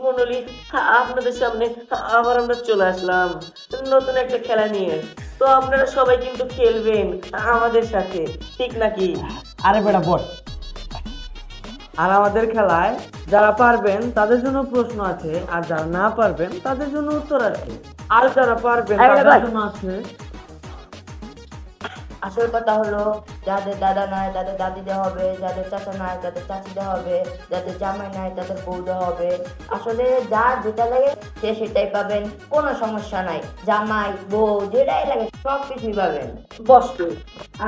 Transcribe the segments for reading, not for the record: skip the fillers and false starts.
মণ্ডলী, আপনাদের সামনে আবার আমরা চলে আসলাম নতুন একটা খেলা নিয়ে। তো আপনারা সবাই কিন্তু খেলবেন আমাদের সাথে, ঠিক নাকি? আরে বেটা বল। আর আমাদের খেলায় যারা পারবেন তাদের জন্য প্রশ্ন আছে, আর যারা না পারবেন তাদের জন্য উত্তর আছে। আর যারা পারবেন তাদের জন্য আছে। আসল কথা হলো, যাদের দাদা নাই তাদের দাদি দেওয়া হবে, যাদের চাচা নাই তাদের চাচি দেওয়া হবে, যাদের জামাই নাই তাদের বউ দেওয়া হবে। আসলে যার যেটা লাগে সে সেটাই পাবেন, কোনো সমস্যা নাই। জামাই বউ যেটাই লাগে সব কিছুই পাবেন। বসতো।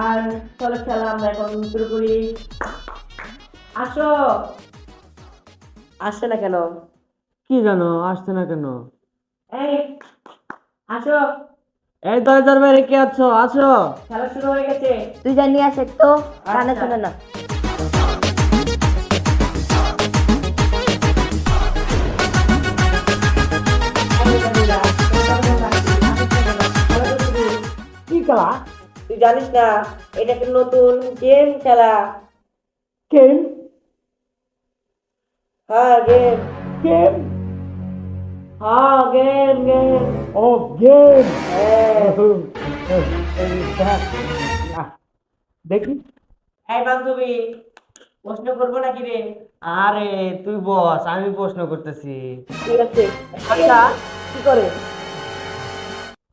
আর চলো খেলা আমরা এখন শুরু করি। আসো। আসছে না কেন? কি জানো আসছে না কেন? এই আসো, এই দরজার বাইরে কে আছো? আছো। খেলা শুরু হয়ে গেছে। তুই জানি আসে তো কানে আচ্ছা। শোনে না। কি খেলা? তুই জানিস না এটা একটা নতুন গেম খেলা? গেম? হ্যাঁ গেম। গেম? হ্যাঁ গেম গেম। ও গেম। হ্যাঁ। দেখি। এই বান্ধবী, প্রশ্ন করবো নাকি রে? আরে তুই বস, আমি প্রশ্ন করতেছি। ঠিক আছে। আচ্ছা, কি করে?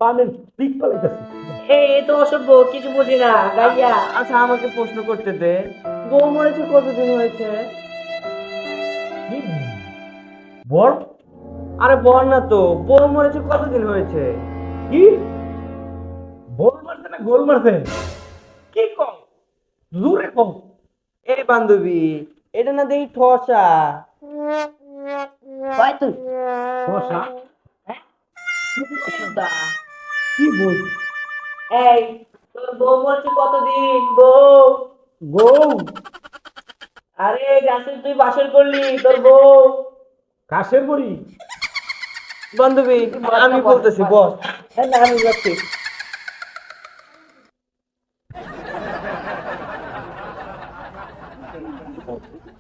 পানের দিক পালাইতেছি। এই তো অসভ্য, কিছু বুঝি না গাইয়া। আচ্ছা আমাকে প্রশ্ন করতে দে। বউ মরেছে কতদিন হয়েছে? বল। আরে বল না তো, বউ মরেছে কতদিন হয়েছে? কি বল মারছে না গোল মারছে? কি কম, জোরে কম। এই বান্ধবী, এটা না দেখি ঠসা। কয় তুই? ঠসা? হ্যাঁ? কি বল? এই, তোর বউ মরছে কতদিন? বউ। বউ? আরে গাছে তুই বাসর করলি, তোর বউ। কাশের বড়ি? বান্ধবী আমি বলতেছি বস। না আমি যাচ্ছি।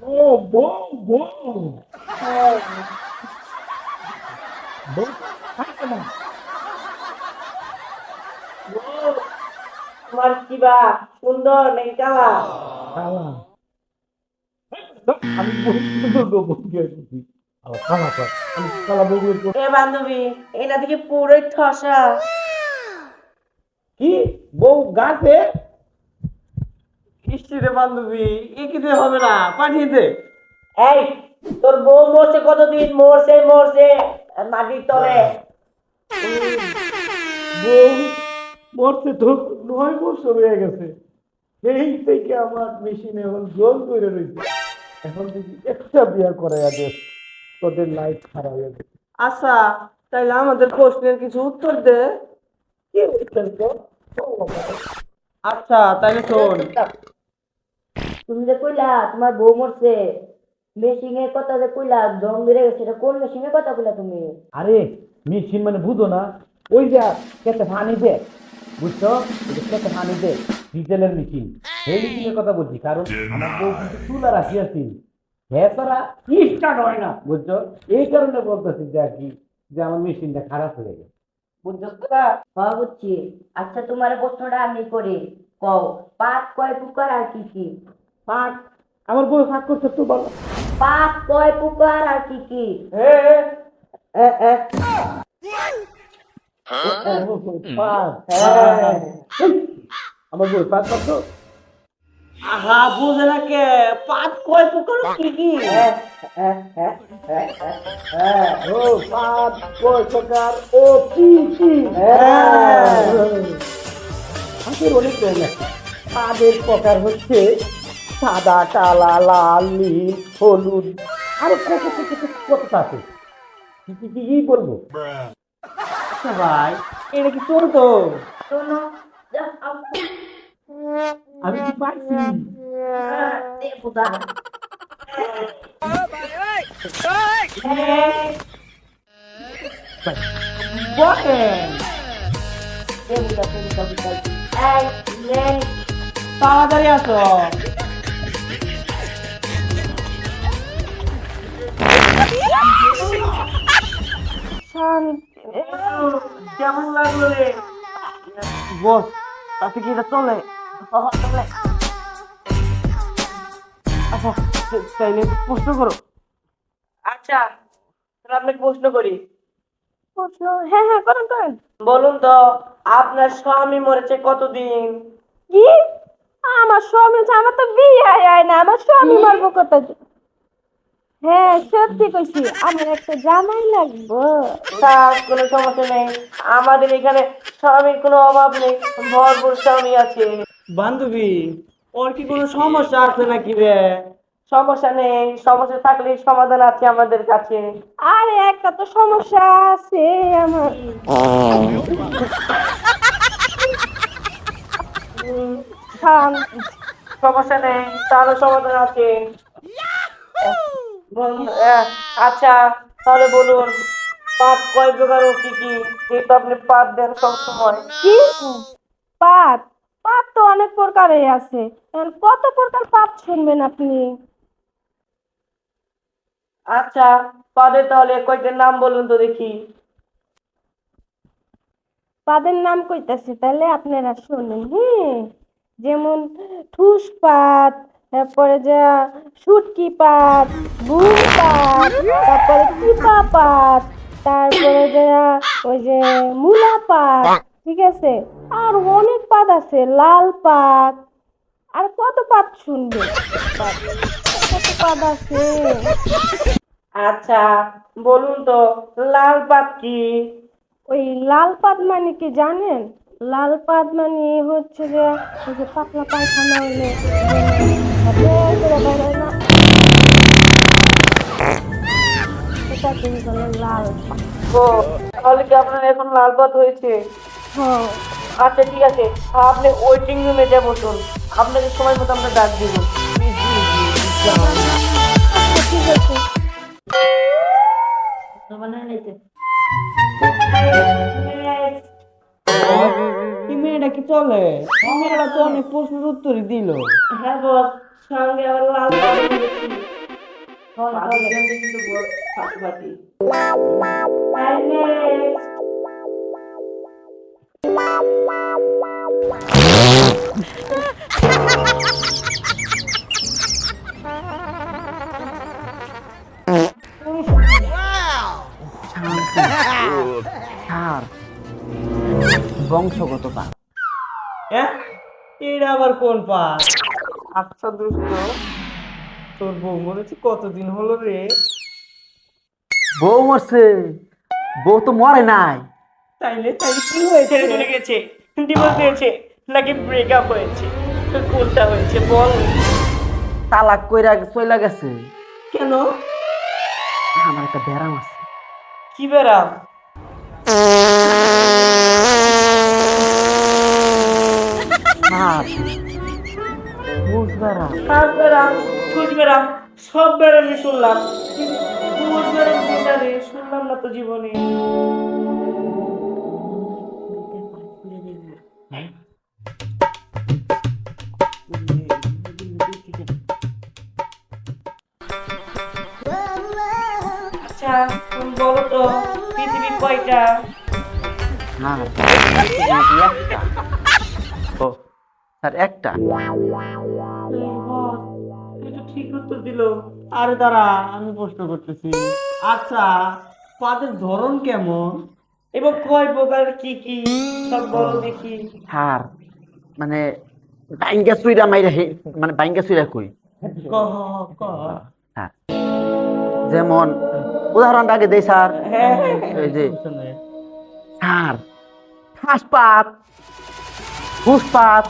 ও বউ, বউ। বউ খাইছে না। বউ, তোমার কি বা সুন্দর নাকি কালা? কালা। আমি বউ গেছি। কালা কর, আমি কালা বউ বলবো। এ বান্ধবী, এটা থেকে পুরোই ঠসা। কি বউ গাছে? কিস্তি রে বান্ধবী, এ কিছু হবে না, পাঠিয়ে দে। এই, তোর বউ মরছে কতদিন? মরছে মরছে মাটির তলে। বউ মরতে তো 9 বছর হয়ে গেছে। সেই থেকে আমার মেশিনে এখন জল করে রয়েছে। এখন যদি একটা বিয়া করে দে, তোদের লাইফ খারাপ হয়ে যাবে। আচ্ছা, তাইলে আমাদের প্রশ্নের কিছু উত্তর দে। কি উত্তর দে? আচ্ছা তাইলে শোন। তুমি যে কইলা তোমার বউ মরছে, মেশিং এর কথা যে কইলা জং ধরে গেছে, এটা কোন মেশিং এর কথা কইলা তুমি? আরে মেশিন মানে বুঝো না, ওই যে খেতে পানি দে, বুঝছো? ওই যে খেতে পানি দে, ডিজেলের মেশিন, সেই মেশিনের কথা বলছি। কারণ আমার বউ কিন্তু চুলা রাখিয়াছি, হ্যাঁ তারা স্টার্ট হয় না, বুঝছো? এই কারণে বলতেছি যে আর কি, যে আমার মেশিনটা খারাপ হয়ে গেছে, বুঝছো তোরা? হ্যাঁ বুঝছি। আচ্ছা তোমার প্রশ্নটা আমি করি, কও পাত কয় প্রকার আর কি কি? পাক? আমার বউ পাক করতে তো ভালো। পাত কয় প্রকার আর কি কি? এ এ এ পাক, হ্যাঁ। আমার বউ পাক করতো। আহা বুঝে না কে? পাত কয় প্রকার কি কি? ও পাত কয় প্রকার ও কি কি? আমাদের অনেক রঙ আছে। পাদের প্রকার হচ্ছে সাদা, কালা, লাল, নীল, হলুদ, আরো কত কত কত কত আছে। কি কি কি কি বলবো? আচ্ছা ভাই, এটা কি চলতো? শোনো, আমি কি পাইছি? দেবতা বলেন দেবতা দেবতা দেবতা। এই নে, তাড়াতাড়ি আসো। কেমন লাগলো রে? বস তাতে কি এটা চলে? চলে। আচ্ছা তাইলে প্রশ্ন করো। আচ্ছা, তাহলে আপনাকে প্রশ্ন করি। প্রশ্ন, হ্যাঁ হ্যাঁ করেন করেন। বলুন তো, আপনার স্বামী মরেছে কতদিন? কি? আমার স্বামী, আমার তো বিয়ে হয় না, আমার স্বামী মারবো কত? হ্যাঁ সত্যি কইছি, আমার একটা জামাই লাগবে। তার কোনো সমস্যা নেই, আমাদের এখানে স্বামীর কোনো অভাব নেই, ভরপুর স্বামী আছে। বান্ধবী, ওর কি কোনো সমস্যা আছে নাকি রে? সমস্যা নেই, সমস্যা থাকলে সমাধান আছে আমাদের কাছে। আরে একটা তো সমস্যা আছে আমার। থাম। সমস্যা নেই, তারও সমাধান আছে। আচ্ছা, তাহলে বলুন, পাপ কয় প্রকার ও কি কি? যেহেতু আপনি পাপ দেন সবসময়। কি? পাপ? পাপ তো অনেক প্রকারের আছে, এখন কত প্রকার পাপ শুনবেন আপনি? আচ্ছা, পাদের তাহলে কয়েকটা নাম বলুন তো দেখি। পাদের নাম কইতাছি, তাহলে আপনারা শুনুন। যেমন ঠুস পাত, তারপরে যা শুটকি পাত, বুম পাত, তারপরে চিপা পাত, তারপরে যা ওই যে মূলা পাত, ঠিক আছে? আর অনেক পাত আছে, লাল পাত। আর কত পাত শুনবে? কত পাত আছে। আচ্ছা, বলুন তো, লাল পাত কি? ওই লাল পাত মানে কি জানেন? লাল পাত মানে হচ্ছে যে ওই যে পাতলা পায়খানা হলে বের করে বের হয় না, এটাকে বলে লাল পাত। ও, তাহলে কি আপনার এখন লাল পাত হয়েছে? হ্যাঁ। আচ্ছা ঠিক আছে, আপনি ওয়েটিং রুমে যা বসুন, আপনাকে সময় মতো আমরা ডাক দিব। আচ্ছা ঠিক আছে। এই মেয়েটা কি চলে? এই মেয়েটা তো অনেক প্রশ্নের উত্তরই দিল। হ্যাঁ বস, সঙ্গে আবার লাল পাত হয়ে গেছি। পাতের জন্য কিন্তু বস ফাটাফাটি। আর বংশগত পাপ। হ্যাঁ, এটা আবার কোন পাত? আচ্ছা দুষ্ট, তোর বউ মরেছে কতদিন হলো রে? বউ মরছে? বউ তো মরে নাই। তাইলে তাইলে কি হয়েছে? ছেড়ে চলে গেছে, ডিভোর্স দিয়েছে, নাকি ব্রেকআপ হয়েছে? তো কোনটা হয়েছে বল? তালাক কইরা চইলা গেছে। কেন? আমার একটা ব্যারাম আছে। কি বেরাম? আর বুঝ ব্যারাম। হাত বেরাম, খুঁজ বেরাম, সব বেরামই শুনলাম, কিন্তু খুঁজ বেরাম কোনটা রে? শুনলাম না তো জীবনে। আচ্ছা, তুমি বলো তো, পৃথিবী কয়টা? আর একটা। ও স্যার একটা। এটা ঠিক উত্তর দিল। আরে দাঁড়া, আমি প্রশ্ন করতেছি। আচ্ছা, পাদের ধরন কেমন? এবং কয় প্রকার কি কি সব বলো দেখি। স্যার মানে বাইঙ্গা সুইরা মাইরা মানে বাইঙ্গা সুইরা কই। কহ ক। হ্যাঁ, যেমন উদাহরণটা আগে দেই স্যার। হ্যাঁ এই যে স্যার ঘাস পাত, ঘুষ পাত,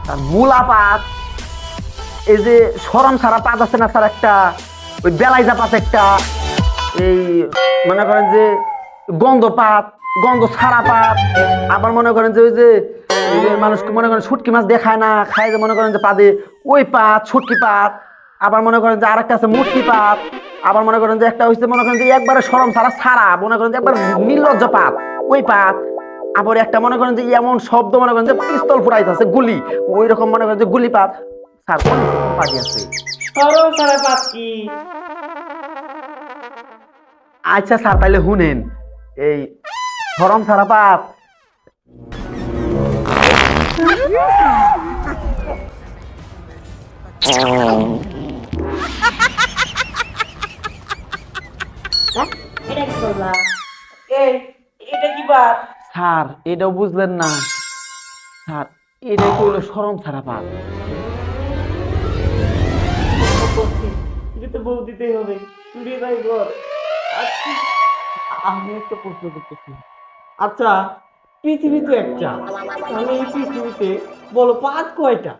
তার মূলা পাত, এই যে সরম ছাড়া পাত আছে না স্যার একটা, ওই বেলাইজা পাত একটা, এই মনে করেন যে গন্ধ পাত, গন্ধ ছাড়া পাত, আবার মনে করেন যে ওই যে এই যে মানুষকে মনে করেন শুটকি মাছ দেখায় না, খায় যে মনে করেন যে পাদে ওই পাত শুটকি পাত, আবার মনে করেন যে আরেকটা আছে মুটকি পাত, আবার মনে করেন যে একটা হচ্ছে মনে করেন যে একবারে সরম ছাড়া ছাড়া মনে করেন যে একবার নির্লজ্জ পাত ওই পাত, আবার একটা মনে করেন যে এমন শব্দ মনে করেন যে পিস্তল ফুটাইতেছে গুলি, ওই রকম মনে করেন যে গুলি পাত। স্যার অনেক রকম পাতি আছে। সরল সারা পাত কি? আচ্ছা স্যার তাইলে শুনেন, এই শরম ছাড়া পাপ। এটা কি করলা? এই এটা কি বাত? স্যার এটাও বুঝলেন না? স্যার এটাই তো হইলো শরম ছাড়া পাপ। এটা তো বউ দিতেই হবে, বিয়ে ভাই ঘর। আচ্ছা, আমি একটা প্রশ্ন করতেছি। আচ্ছা, পৃথিবী তো একটা, তাহলে এই পৃথিবীতে বলো পাঁচ কয়টা?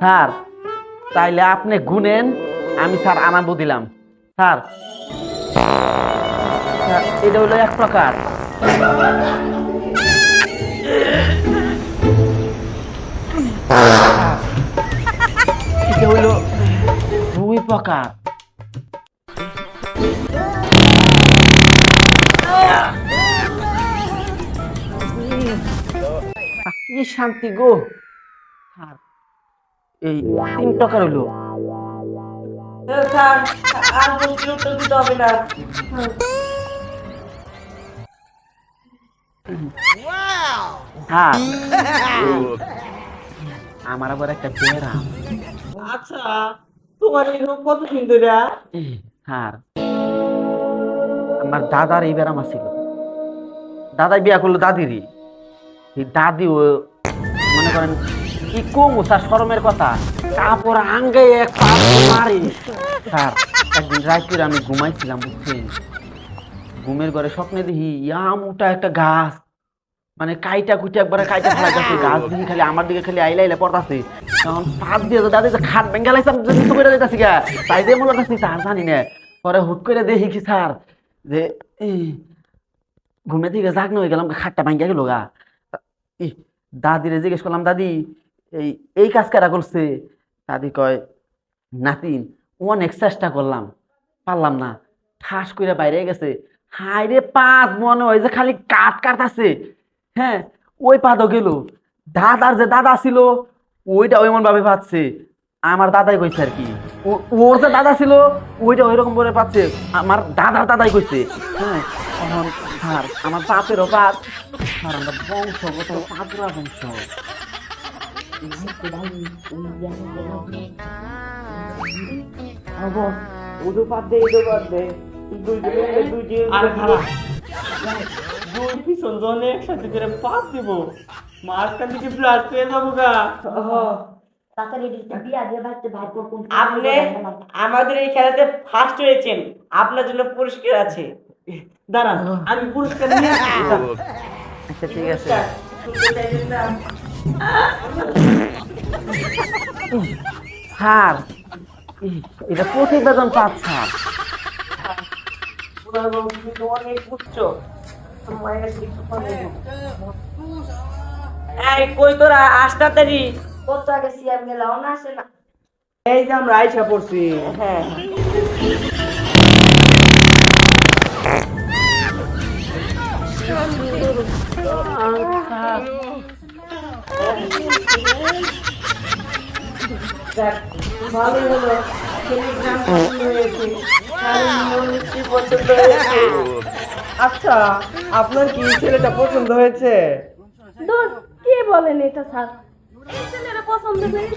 স্যার তাইলে আপনি গুনেন, আমি স্যার আনাবো দিলাম। স্যার স্যার এটা হলো এক প্রকার। এটা হইল দুই প্রকার। কি শান্তি গো। স্যার এই তিন প্রকার হইলো। স্যার আর প্রশ্নের উত্তর দিতে হবে না। হ্যাঁ আমার আবার একটা বেড়াম। আচ্ছা, তোমার এরকম কতদিন ধরে? হ্যাঁ আমার দাদার এই বেড়াম ছিল। দাদাই বিয়া করলো দাদিরই। এই দাদি ও মনে করেন কি কম স্যার শরমের কথা, কাপড় আঙ্গে এক মারি। স্যার একদিন রাত্রে আমি ঘুমাইছিলাম বুঝছেন, ঘুমের ঘরে স্বপ্নে দেখি ইয়া মোটা একটা গাছ, মানে কাইটা কুইটা একবারে কাইটা ফেলা যাচ্ছে, গাছ দেখি খালি আমার দিকে খালি আইলা আইলা পড়তাছে। তখন পাত দিয়ে দাদি খাট ভেঙ্গে লাইছে, করে দিতেছি গা, তাই দিয়ে মনে করতেছি স্যার জানি না। পরে হুট করে দেখি কি স্যার যে ঘুমে থেকে জাগ হয়ে গেলাম, খাটটা ভাঙ্গা গেল গা। দাদিরে জিজ্ঞেস করলাম, দাদি এই এই কাজ কারা করছে? দাদি কয়, নাতিন অনেক চেষ্টা করলাম, পারলাম না, ঠাস করে বাইরে গেছে। হাই রে পাত মনে হয় যে খালি কাঠ কাটতাছে। হ্যাঁ ওই পাতও গেল। দাদার যে দাদা ছিল ওইটা এমন ভাবে পাচ্ছে, আমার দাদাই কইছে আর কি। ওর যে দাদা ছিল ওইটা ওইরকম করে পাচ্ছে, আমার দাদার দাদাই কইছে। হ্যাঁ এখন স্যার আমার বাপেরও পাত, আর আমরা বংশগত পাতরা বংশ। ওদো পাত দে, এদো পাত দে, আর খারাপ দুই পিছন জনে একসাথে করে পাত দিব, মাঝখান থেকে ব্লাড পেয়ে যাবো গা। তাড়াতাড়ি বিয়া দিয়ে ভাবতে ভাই কোন আপনি আমাদের এই খেলাতে ফার্স্ট হয়েছেন, আপনার জন্য পুরস্কার আছে। দাঁড়ান আমি পুরস্কার নিয়ে আসছি। আচ্ছা ঠিক আছে। শুনতে চাইছেন না? স্যার এটা প্রতিবেদন পাত স্যার। ওনার বংশ কিন্তু অনেক উচ্চ। মায়ের কাছে একটু পানি দাও। এই কই তোরা আস তাড়াতাড়ি। কত আগে সিয়াম গেলাম না আসে না। এই যে আমরা আইসা পড়ছি। হ্যাঁ দেখ, ভালোই হলো, ছেলের গ্রাম পছন্দ হয়েছে, কারণ নিয়ম নীতি পছন্দ হয়েছে। আচ্ছা, আপনার কি ছেলেটা পছন্দ হয়েছে? দূর, কি বলেন এটা স্যার? এই ছেলেরা পছন্দ করে।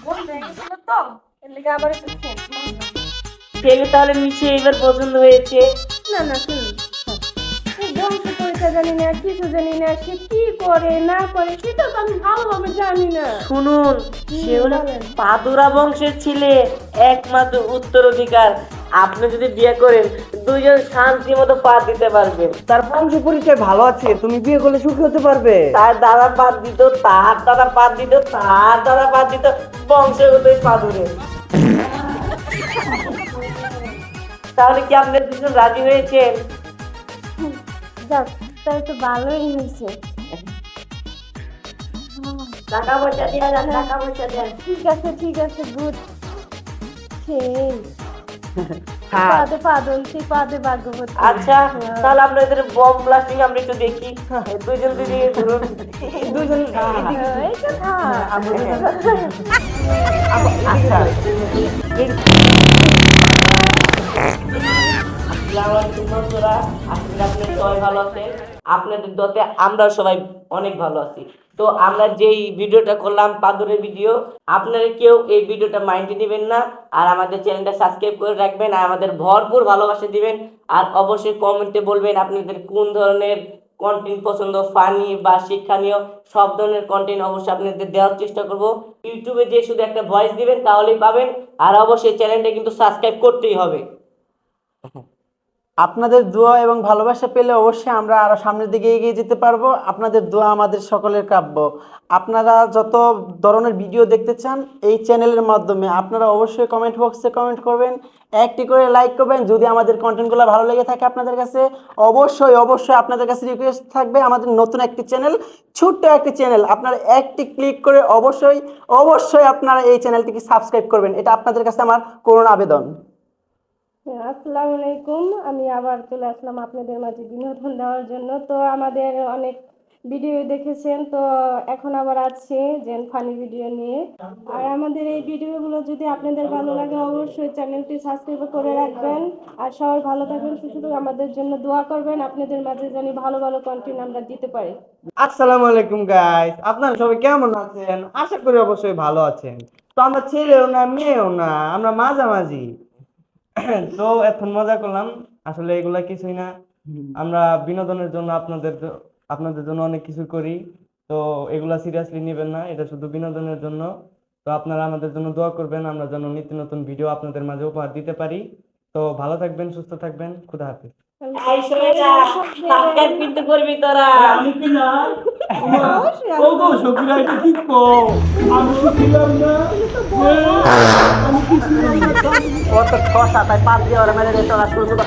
বলবে গেছিল তো, এর লেগে আবার একটু ফোন। ছেলে তাহলে নিশ্চয়ই এবার পছন্দ হয়েছে। না না শুনুন স্যার, এই বংশ পরিচয় জানি না, কিছু জানি না, সে কি করে না করে সেটা তো আমি ভালোভাবে জানি না। শুনুন, সে হলো বলেন। পাদুরা বংশের ছেলে, একমাত্র উত্তরাধিকার। আপনি যদি বিয়ে করেন দুইজন শান্তি মতো পা দিতে পারবেন। তার বংশ পরিচয় ভালো আছে, তুমি বিয়ে করলে সুখী হতে পারবে। তার দাদা পাত দিত, তার দাদা পাত দিত, তার দাদা পাত দিত, বংশগতই পাদুরে। তাহলে কি আপনি দুজন রাজি হয়েছেন? যাক, তাহলে তো ভালোই হয়েছে। টাকা পয়সা দিয়া যান, টাকা পয়সা দেন। ঠিক আছে, গুড। সেই পাদে পাদন্তি পাদে ভাগ্যবতী। আচ্ছা তাহলে আমরা এদের বম ব্লাস্টিং আমরা একটু দেখি। দুইজন দুদিকে ঘুরুন। দুইজন এই কথা। আচ্ছা আসসালামু আলাইকুম বন্ধুরা, আজকে আপনারা সবাই ভালো আছেন। আপনাদের দোয়াতে আমরাও সবাই অনেক ভালো আছি। তো আমরা যেই ভিডিওটা করলাম পাদুরের ভিডিও, আপনারা কেউ এই ভিডিওটা মাইন্ডে নেবেন না, আর আমাদের চ্যানেলটা সাবস্ক্রাইব করে রাখবেন, আর আমাদের ভরপুর ভালোবাসা দিবেন। আর অবশ্যই কমেন্টে বলবেন আপনাদের কোন ধরনের কন্টেন্ট পছন্দ, ফানি বা শিক্ষণীয়, সব ধরনের কন্টেন্ট অবশ্যই আপনাদের দেওয়ার চেষ্টা করব। ইউটিউবে যে শুধু একটা ভয়েস দিবেন তাহলেই পাবেন, আর অবশ্যই চ্যানেলটা কিন্তু সাবস্ক্রাইব করতেই হবে। আপনাদের দোয়া এবং ভালোবাসা পেলে অবশ্যই আমরা আরো সামনের দিকে এগিয়ে যেতে পারবো। আপনাদের দোয়া আমাদের সকলের কাম্য। আপনারা যত ধরনের ভিডিও দেখতে চান এই চ্যানেলের মাধ্যমে আপনারা অবশ্যই কমেন্ট বক্সে কমেন্ট করবেন, একটি করে লাইক করবেন। যদি আমাদের কন্টেন্টগুলো ভালো লেগে থাকে আপনাদের কাছে, অবশ্যই অবশ্যই আপনাদের কাছে রিকোয়েস্ট থাকবে, আমাদের নতুন একটি চ্যানেল, ছোট্ট একটি চ্যানেল, আপনারা একটি ক্লিক করে অবশ্যই অবশ্যই আপনারা এই চ্যানেলটিকে সাবস্ক্রাইব করবেন। এটা আপনাদের কাছে আমার করুণ আবেদন। আসসালামু আলাইকুম, আমি আবার চলে আসলাম আপনাদের মাঝে বিনোদন দেওয়ার জন্য। তো আমাদের অনেক ভিডিও দেখেছেন, তো এখন আবার আসছে যে ফানি ভিডিও নিয়ে। আর আমাদের এই ভিডিওগুলো যদি আপনাদের ভালো লাগে অবশ্যই চ্যানেলটি সাবস্ক্রাইব করে রাখবেন। আর সবাই ভালো থাকবেন, শুধু আমাদের জন্য দোয়া করবেন, আপনাদের মাঝে জানি ভালো ভালো কন্টেন্ট আমরা দিতে পারি। আসসালামু আলাইকুম গাইস, আপনারা সবাই কেমন আছেন? আশা করি অবশ্যই ভালো আছেন। তো আমরা ছেলেও না মেয়েও না, আমরা মাঝামাঝি। তো এখন মজা করলাম, আসলে এগুলা কিছুই না। আমরা বিনোদনের জন্য আপনাদের জন্য অনেক কিছু করি। তো এগুলা সিরিয়াসলি নেবেন না, এটা শুধু বিনোদনের জন্য। তো আপনারা আমাদের জন্য দোয়া করবেন, আমরা যেন নিত্য নতুন ভিডিও আপনাদের মাঝে উপহার দিতে পারি। তো ভালো থাকবেন, সুস্থ থাকবেন, খুদা হাফেজ। এই শোনেরা, সাবস্ক্রাইব কিন্তু করবি তোরা। কত ঠসা তাই পাত দিয়ে ওরা মেরে দিয়ে চলা শুরু করো।